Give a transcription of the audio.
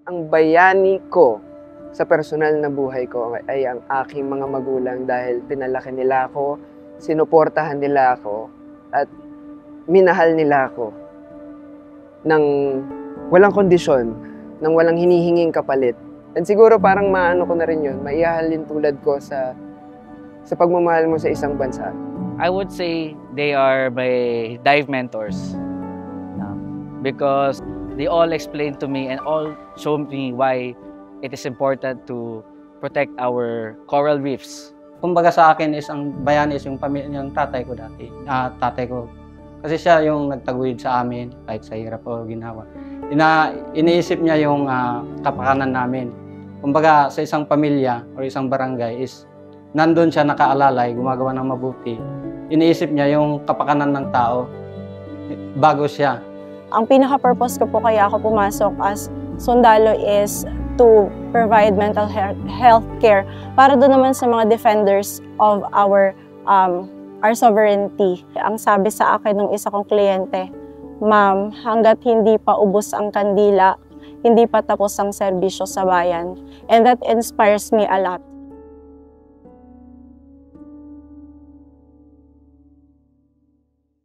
ang bayani ko sa personal na buhay ko ay ang aking mga magulang dahil pinalaki nila ako, sinuportahan nila ako, at minahal nila ako ng walang kondisyon, ng walang hinihinging kapalit. And siguro parang maano ko na rin yun, maihahalin tulad ko sa pagmamahal mo sa isang bansa. I would say they are my dive mentors because they all explain to me and all show me why it is important to protect our coral reefs. Kumbaga sa akin is ang bayani is yung pamilyang tatay ko dati. Tatay ko. Kasi siya yung nagtaguyod sa amin kahit sa hirap o ginawa. Iniisip niya yung kapakanan namin. Kumbaga sa isang pamilya o isang barangay is nandun siya nakaalalay, gumagawa ng mabuti. Iniisip niya yung kapakanan ng tao bago siya. Ang pinaka-purpose ko po kaya ako pumasok as sundalo is to provide mental health care para doon naman sa mga defenders of our sovereignty. Ang sabi sa akin ng isa kong kliyente, "Ma'am, hanggat hindi pa ubos ang kandila, hindi pa tapos ang serbisyo sa bayan." And that inspires me a lot.